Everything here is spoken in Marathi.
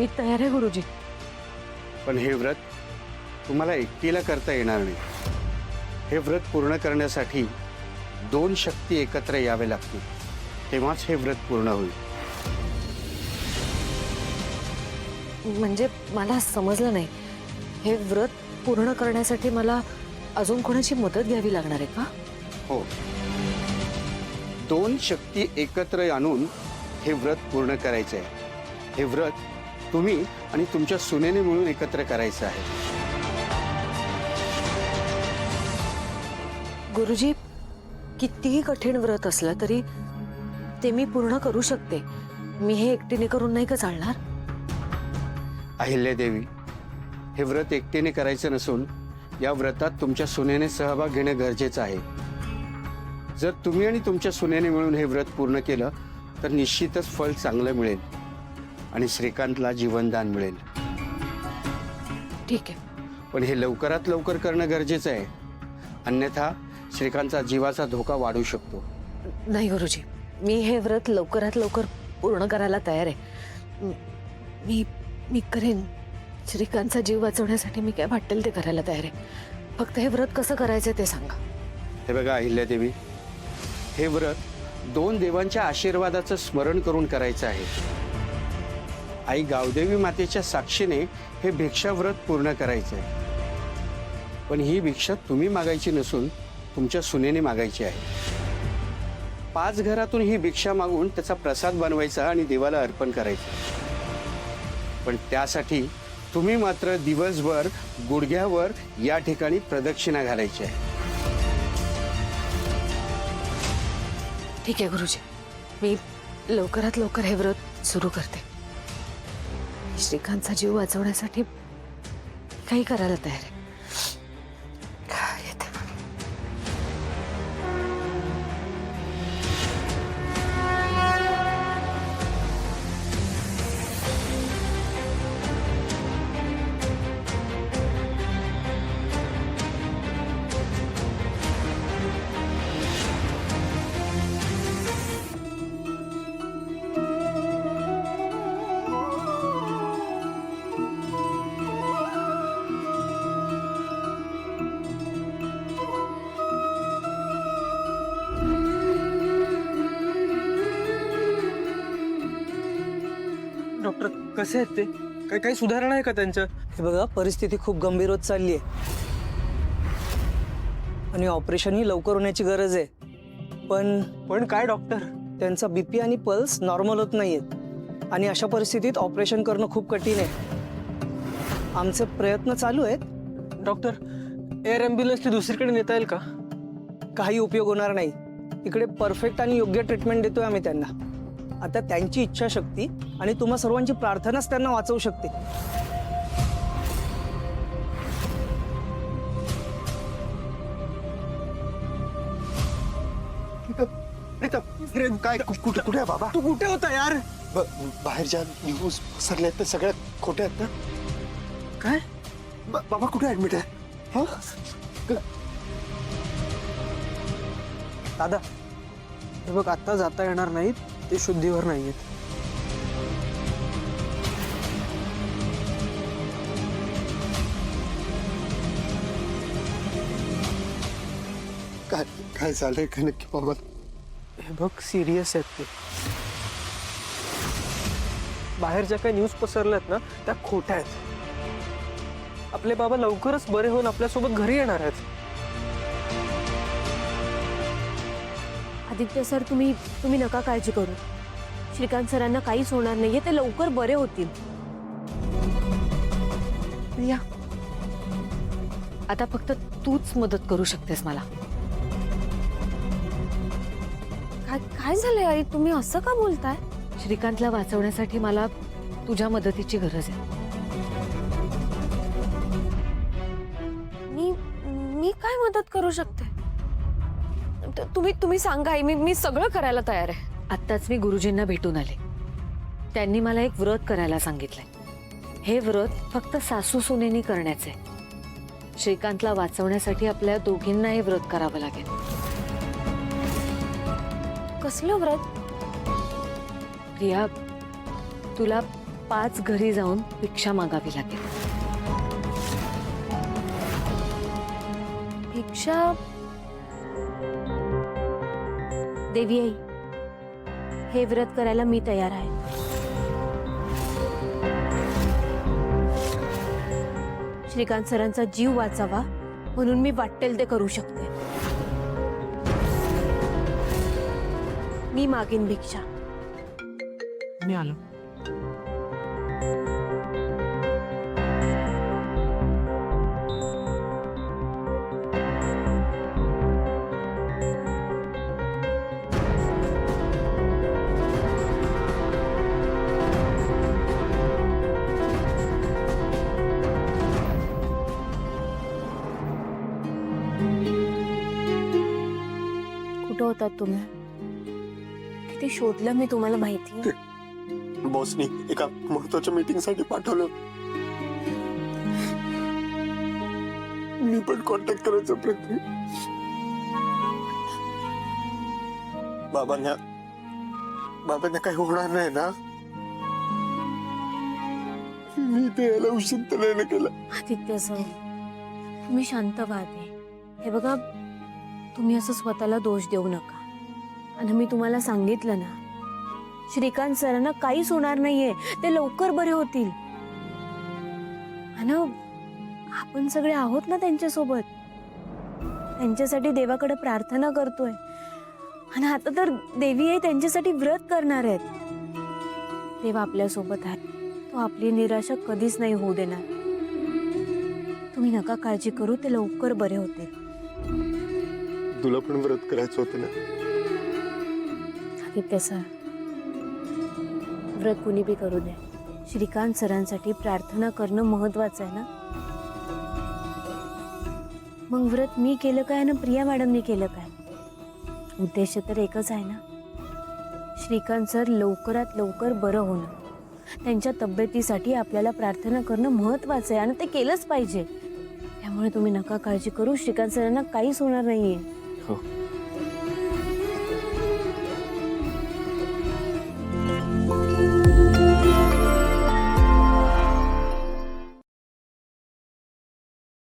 मी तयार आहे गुरुजी. पण हे व्रत तुम्हाला एकटीला करता येणार नाही. हे व्रत पूर्ण करण्यासाठी 2 शक्ती एकत्र यावे लागतील, तेव्हाच हे व्रत पूर्ण होईल. म्हणजे मला समजलं नाही, हे व्रत पूर्ण करण्यासाठी मला अजून कोणाची मदत घ्यावी लागणार आहे का? हो, 2 शक्ती एकत्र आणून हे व्रत पूर्ण करायचे आहे. हे व्रत तुम्ही आणि तुमच्या सुनेने मिळून एकत्र करायचं आहे. गुरुजी, कितीही कठीण व्रत असलं तरी ते मी पूर्ण करू शकते. मी हे एकटीने करून नाही का चालणार? अहिल्यादेवी, हे व्रत एकटीने करायचं नसून या व्रतात तुमच्या सुनेने सहभाग घेणं गरजेचं आहे. जर तुम्ही आणि तुमच्या सुनेने मिळून हे व्रत पूर्ण केलं तर निश्चितच फळ चांगलं मिळेल आणि श्रीकांतला जीवनदान मिळेल. ठीक आहे, पण हे लवकरात लवकर करणं गरजेचं आहे, अन्यथा श्रीकांतचा जीवाचा धोका वाढू शकतो. नाही गुरुजी, मी हे व्रत लवकरात लवकर पूर्ण करायला तयार आहे. मी मी करेन. श्रीकांतचा जीव वाचवण्यासाठी मी काय वाटेल ते करायला तयार आहे. फक्त हे व्रत कसं करायचं ते सांगा. हे बघा अहिल्यादेवी, हे व्रत 2 देवांच्या आशीर्वादाचं स्मरण करून करायचं आहे. आई गावदेवी मातेच्या साक्षीने हे भिक्षा व्रत पूर्ण करायचं आहे. पण ही भिक्षा तुम्ही मागायची नसून तुमच्या सुनेने मागायची आहे. 5 घरातून ही भिक्षा मागून त्याचा प्रसाद बनवायचा आणि देवाला अर्पण करायचं. पण त्यासाठी तुम्ही मात्र दिवसभर गुडघ्यावर या ठिकाणी प्रदक्षिणा घालायची आहे. ठीक आहे गुरुजी, मी लवकरात लवकर हे व्रत सुरू करते. श्रीकांतचा जीव वाचवण्यासाठी काही करायला तयार आहे. येते. डॉक्टर कसे आहेत ते? काही सुधारणा आहे का त्यांच्या? हे बघा, परिस्थिती खूप गंभीर होत चालली आहे आणि ऑपरेशन ही लवकर होण्याची गरज आहे. पण काय डॉक्टर? त्यांचा बीपी आणि पल्स नॉर्मल होत नाहीयेत आणि अशा परिस्थितीत ऑपरेशन करणं खूप कठीण आहे. आमचे प्रयत्न चालू आहेत. डॉक्टर, एअर ॲम्ब्युलन्सने दुसरीकडे नेता येईल का? काही उपयोग होणार नाही. इकडे परफेक्ट आणि योग्य ट्रीटमेंट देतोय आम्ही त्यांना. आता त्यांची इच्छाशक्ती आणि तुम्हा सर्वांची प्रार्थनाच त्यांना वाचवू शकते. प्रीतम, काय कुठे आहे बाबा? तू कुठे होता यार? बाहेर ज्या न्यूज पसरल्या त्या सगळ्या खोट्या आहेत ना? काय? बाबा कुठे ऍडमिट आहे? हा? दादा, हे बघ, आता जाता येणार नाहीत. ते शुद्धीवर नाहीयेत. काय काय झालंय का नक्की बाबा? हे बघ, सिरियस आहेत ते. बाहेर ज्या काही न्यूज पसरल्यात ना त्या खोट्या आहेत. आपले बाबा लवकरच बरे होऊन आपल्यासोबत घरी येणार आहेत. आदित्य सर, तुम्ही नका काळजी करू. श्रीकांत सरांना काहीच होणार नाहीये, ते लवकर बरे होतील. प्रिया, आता फक्त तूच मदत करू शकतेस मला. काय झालंय आई? तुम्ही असं का बोलताय? श्रीकांतला वाचवण्यासाठी मला तुझ्या मदतीची गरज आहे. मी काय मदत करू शकते? तुम्ही सांगा आई, मी सगळं करायला तयार आहे. आत्ताच मी गुरुजींना भेटून आले. त्यांनी मला एक व्रत करायला सांगितलंय. हे व्रत फक्त सासू सुनेनी करण्याचे. श्रीकांतला वाचवण्यासाठी आपल्या दोघींना हे व्रत करावं लागेल. कसलं व्रत? प्रिया, तुला 5 घरी जाऊन भिक्षा मागावी लागेल. भिक्षा देवी आई, हे व्रत करायला मी तयार आहे. श्रीकांत सरांचा जीव वाचावा म्हणून मी वाटेल ते करू शकते. मी मागीन भिक्षा. मी आलो. कुठं होतात तुम्ही? किती शोधलं मी तुम्हाला माहिती. बॉसनी एका महत्वाच्या मीटिंग साठी पाठवलं. मी पण कॉन्टॅक्ट करायचा प्रयत्न. बाबांना काही होणार नाही ना? मी ते याला उशीर तर केलं. आदित्य सर, तुम्ही शांत व्हा. हे बघा, तुम्ही असं स्वतःला दोष देऊ नका. आणि मी तुम्हाला सांगितलं ना, श्रीकांत सरांना काहीच होणार नाहीये. ते लवकर बरे होतील. आणि आपण सगळे आहोत ना त्यांच्यासोबत. त्यांच्यासाठी देवाकडे प्रार्थना करतोय. आणि आता तर देवी आहे त्यांच्यासाठी व्रत करणार आहेत. देव आपल्यासोबत आहे. तो आपली निराशा कधीच नाही होऊ देणार. तुम्ही नका काळजी करू, ते लवकर बरे होतील. तुला पण व्रत करायचं होतं ना? आदित्य सर, व्रत कुणी बी करू दे, श्रीकांत सरांसाठी प्रार्थना करणं महत्वाचं आहे ना. मग व्रत मी केलं काय ना प्रिया मॅडमने केलं काय? उद्देश तर एकच आहे ना. श्रीकांत सर लवकरात लवकर बरं होणं. त्यांच्या तब्येतीसाठी आपल्याला प्रार्थना करणं महत्वाचं आहे आणि ते केलंच पाहिजे. त्यामुळे तुम्ही नका काळजी करू. श्रीकांत सरांना काहीच होणार नाहीये. हो.